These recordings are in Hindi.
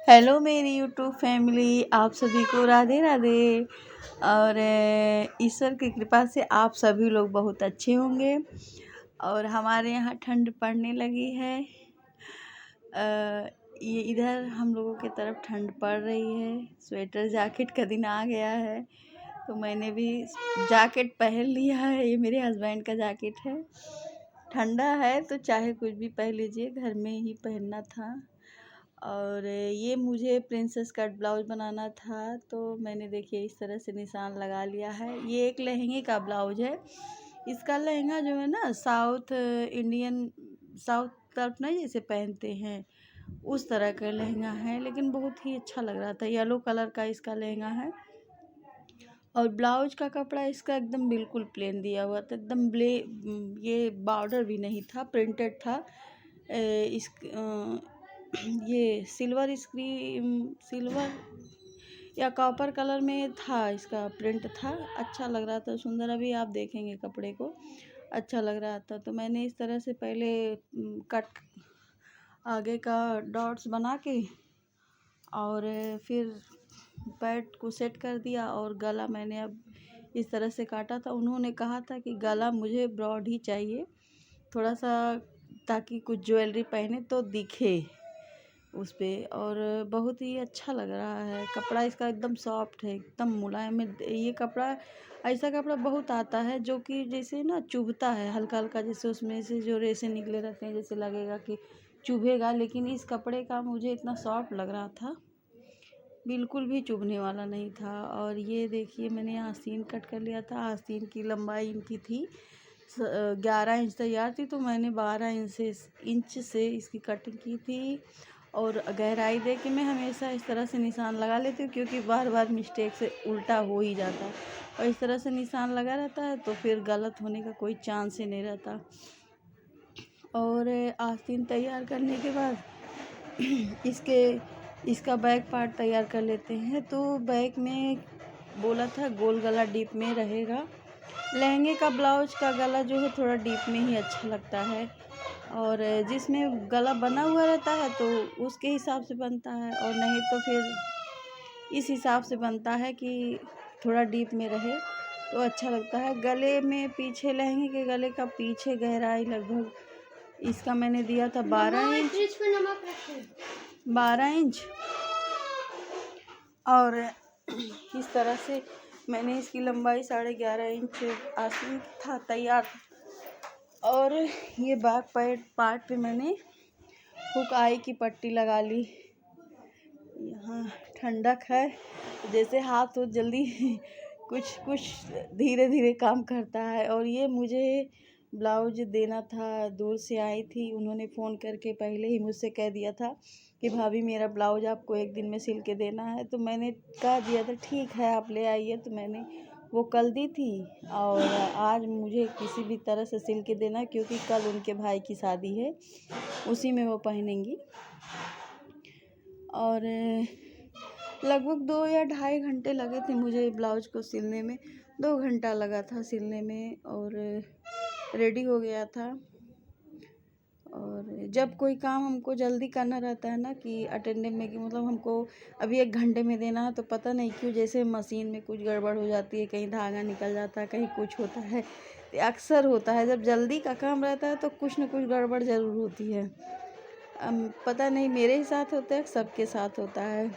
हेलो मेरी यूट्यूब फैमिली, आप सभी को राधे राधे। और ईश्वर की कृपा से आप सभी लोग बहुत अच्छे होंगे। और हमारे यहाँ ठंड पड़ने लगी है। ये इधर हम लोगों की तरफ ठंड पड़ रही है। स्वेटर जैकेट का दिन आ गया है, तो मैंने भी जैकेट पहन लिया है। ये मेरे हस्बैंड का जैकेट है। ठंडा है तो चाहे कुछ भी पहन लीजिए, घर में ही पहनना था। और ये मुझे प्रिंसेस कट ब्लाउज बनाना था, तो मैंने देखिए इस तरह से निशान लगा लिया है। ये एक लहंगे का ब्लाउज है। इसका लहंगा जो है ना, साउथ इंडियन, साउथ तरफ ना जैसे पहनते हैं उस तरह का लहंगा है, लेकिन बहुत ही अच्छा लग रहा था। येलो कलर का इसका लहंगा है। और ब्लाउज का कपड़ा इसका एकदम बिल्कुल प्लेन दिया हुआ था, एकदम ये बॉर्डर भी नहीं था, प्रिंटेड था। इस ये सिल्वर या कॉपर कलर में था, इसका प्रिंट था। अच्छा लग रहा था, सुंदर। अभी आप देखेंगे कपड़े को, अच्छा लग रहा था। तो मैंने इस तरह से पहले कट आगे का डॉट्स बना के और फिर पैट को सेट कर दिया। और गला मैंने अब इस तरह से काटा था। उन्होंने कहा था कि गला मुझे ब्रॉड ही चाहिए थोड़ा सा, ताकि कुछ ज्वेलरी पहने तो दिखे उस पर। और बहुत ही अच्छा लग रहा है। कपड़ा इसका एकदम सॉफ्ट है, एकदम मुलायम है। ये कपड़ा, ऐसा कपड़ा बहुत आता है जो कि जैसे ना चुभता है हल्का हल्का, जैसे उसमें से जो रेशे निकले रहते हैं, जैसे लगेगा कि चुभेगा। लेकिन इस कपड़े का मुझे इतना सॉफ्ट लग रहा था, बिल्कुल भी चुभने वाला नहीं था। और ये देखिए मैंने आस्तीन कट कर लिया था। आस्तीन की लंबाई इनकी थी 11 इंच तैयार थी, तो मैंने 12 इंच से इसकी कटिंग की थी। और गहराई दे के मैं हमेशा इस तरह से निशान लगा लेती हूँ, क्योंकि बार बार मिस्टेक से उल्टा हो ही जाता है। और इस तरह से निशान लगा रहता है तो फिर गलत होने का कोई चांस ही नहीं रहता। और आस्तीन तैयार करने के बाद इसका बैक पार्ट तैयार कर लेते हैं। तो बैक में बोला था गोल गला डीप में रहेगा। लहंगे का ब्लाउज का गला जो है थोड़ा डीप में ही अच्छा लगता है, और जिसमें गला बना हुआ रहता है तो उसके हिसाब से बनता है, और नहीं तो फिर इस हिसाब से बनता है कि थोड़ा डीप में रहे तो अच्छा लगता है। गले में पीछे, लहंगे के गले का पीछे गहराई लगभग इसका मैंने दिया था 12 इंच। 12 इंच। और इस तरह से मैंने इसकी लंबाई 11.5 इंच आस्तीन था तैयार। और ये बैक पार्ट पे मैंने हुक आई की पट्टी लगा ली। यहाँ ठंडक है, जैसे हाथ तो जल्दी कुछ कुछ धीरे धीरे काम करता है। और ये मुझे ब्लाउज देना था, दूर से आई थी, उन्होंने फ़ोन करके पहले ही मुझसे कह दिया था कि भाभी मेरा ब्लाउज आपको 1 दिन में सिल के देना है। तो मैंने कह दिया था ठीक है आप ले आइए। तो मैंने वो कल दी थी, और आज मुझे किसी भी तरह से सिल के देना, क्योंकि कल उनके भाई की शादी है, उसी में वो पहनेंगी। और लगभग 2 या 2.5 घंटे लगे थे मुझे ब्लाउज को सिलने में। 2 घंटा लगा था सिलने में, और रेडी हो गया था। और जब कोई काम हमको जल्दी करना रहता है ना, कि अटेंडेंट में, कि मतलब हमको अभी 1 घंटे में देना है, तो पता नहीं क्यों जैसे मशीन में कुछ गड़बड़ हो जाती है, कहीं धागा निकल जाता है, कहीं कुछ होता है। तो अक्सर होता है जब जल्दी का काम रहता है तो कुछ ना कुछ गड़बड़ ज़रूर होती है। पता नहीं मेरे ही साथ होता है, सबके साथ होता है।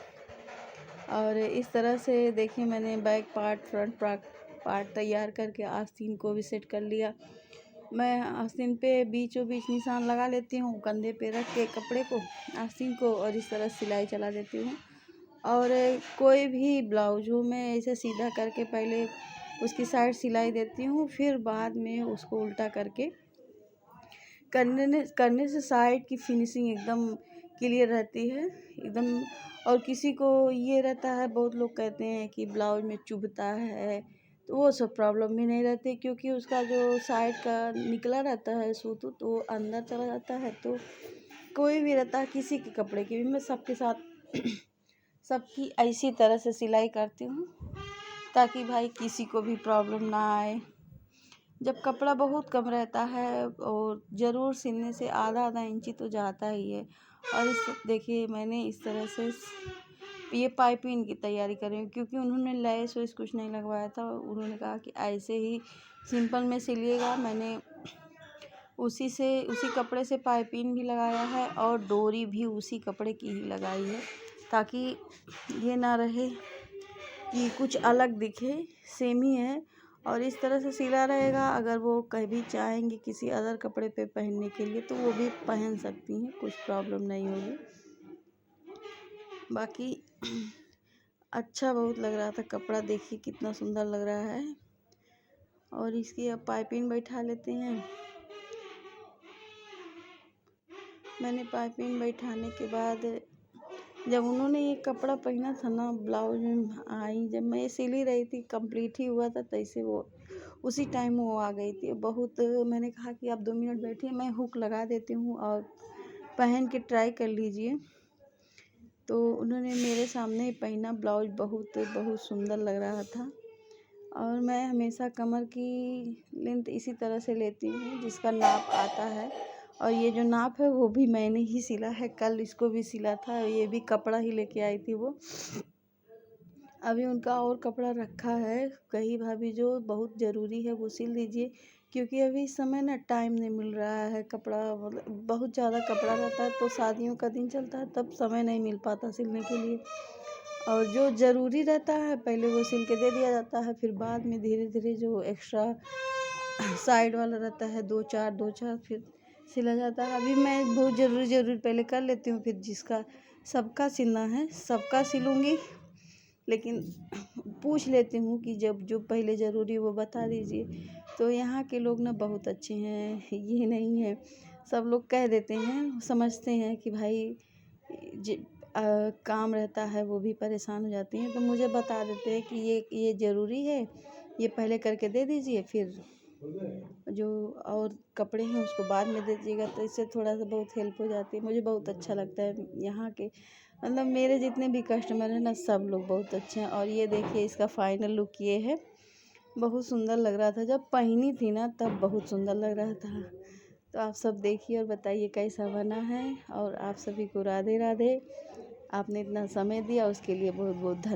और इस तरह से देखिए मैंने बैक पार्ट, फ्रंट पार्ट तैयार करके आस्तीन को भी सेट कर लिया। मैं आस्तीन पे बीचों बीच निशान लगा लेती हूँ, कंधे पे रख के कपड़े को, आस्तीन को, और इस तरह सिलाई चला देती हूँ। और कोई भी ब्लाउज हो मैं ऐसे सीधा करके पहले उसकी साइड सिलाई देती हूँ, फिर बाद में उसको उल्टा करके करने से साइड की फिनिशिंग एकदम क्लियर रहती है एकदम। और किसी को ये रहता है, बहुत लोग कहते हैं कि ब्लाउज में चुभता है, तो वो सब प्रॉब्लम भी नहीं रहती, क्योंकि उसका जो साइड का निकला रहता है सूत, तो वो अंदर चला जाता है। तो कोई भी रहता है, किसी के कपड़े की भी मैं सबके साथ सबकी ऐसी तरह से सिलाई करती हूँ, ताकि भाई किसी को भी प्रॉब्लम ना आए। जब कपड़ा बहुत कम रहता है, और ज़रूर सिलने से आधा इंची तो जाता ही है, और इस देखिए मैंने इस तरह से ये पाइपिंग की तैयारी कर रही हूँ, क्योंकि उन्होंने लैस वैस कुछ नहीं लगवाया था। उन्होंने कहा कि ऐसे ही सिंपल में सिलिएगा। मैंने उसी कपड़े से पाइपिंग भी लगाया है और डोरी भी उसी कपड़े की ही लगाई है, ताकि ये ना रहे कि कुछ अलग दिखे, सेम ही है। और इस तरह से सिला रहेगा, अगर वो कभी चाहेंगी किसी अदर कपड़े पे पहनने के लिए तो वो भी पहन सकती हैं, कुछ प्रॉब्लम नहीं होगी। बाकी अच्छा बहुत लग रहा था कपड़ा, देखिए कितना सुंदर लग रहा है। और इसकी अब पाइपिंग बैठा लेते हैं। मैंने पाइपिंग बैठाने के बाद जब उन्होंने ये कपड़ा पहना था ना, ब्लाउज में आई, जब मैं सिली रही थी, कंप्लीट ही हुआ था, तैसे वो उसी टाइम वो आ गई थी। बहुत मैंने कहा कि आप 2 मिनट बैठिए, मैं हुक लगा देती हूँ और पहन के ट्राई कर लीजिए। तो उन्होंने मेरे सामने ही पहना। ब्लाउज बहुत बहुत सुंदर लग रहा था। और मैं हमेशा कमर की लेंथ इसी तरह से लेती हूँ जिसका नाप आता है। और ये जो नाप है वो भी मैंने ही सिला है, कल इसको भी सिला था, ये भी कपड़ा ही लेके आई थी वो। अभी उनका और कपड़ा रखा है, कही भाभी जो बहुत ज़रूरी है वो सिल दीजिए, क्योंकि अभी इस समय ना टाइम नहीं मिल रहा है। कपड़ा मतलब बहुत ज़्यादा कपड़ा रहता है, तो शादियों का दिन चलता है, तब समय नहीं मिल पाता सिलने के लिए। और जो ज़रूरी रहता है पहले वो सिल के दे दिया जाता है, फिर बाद में धीरे धीरे जो एक्स्ट्रा साइड वाला रहता है 2-4 फिर सिला जाता है। अभी मैं बहुत ज़रूरी पहले कर लेती हूँ, फिर जिसका सबका सिलना है सबका सिलूँगी। लेकिन पूछ लेती हूँ कि जब जो पहले ज़रूरी वो बता दीजिए। तो यहाँ के लोग ना बहुत अच्छे हैं, ये नहीं है, सब लोग कह देते हैं, समझते हैं कि भाई काम रहता है, वो भी परेशान हो जाती हैं, तो मुझे बता देते हैं कि ये ज़रूरी है, ये पहले करके दे दीजिए, फिर जो और कपड़े हैं उसको बाद में दे दीजिएगा। तो इससे थोड़ा सा बहुत हेल्प हो जाती है। मुझे बहुत अच्छा लगता है यहाँ के, मतलब मेरे जितने भी कस्टमर हैं ना, सब लोग बहुत अच्छे हैं। और ये देखिए इसका फाइनल लुक ये है। बहुत सुंदर लग रहा था, जब पहनी थी ना तब बहुत सुंदर लग रहा था। तो आप सब देखिए और बताइए कैसा बना है। और आप सभी को राधे राधे। आपने इतना समय दिया उसके लिए बहुत बहुत धन्यवाद।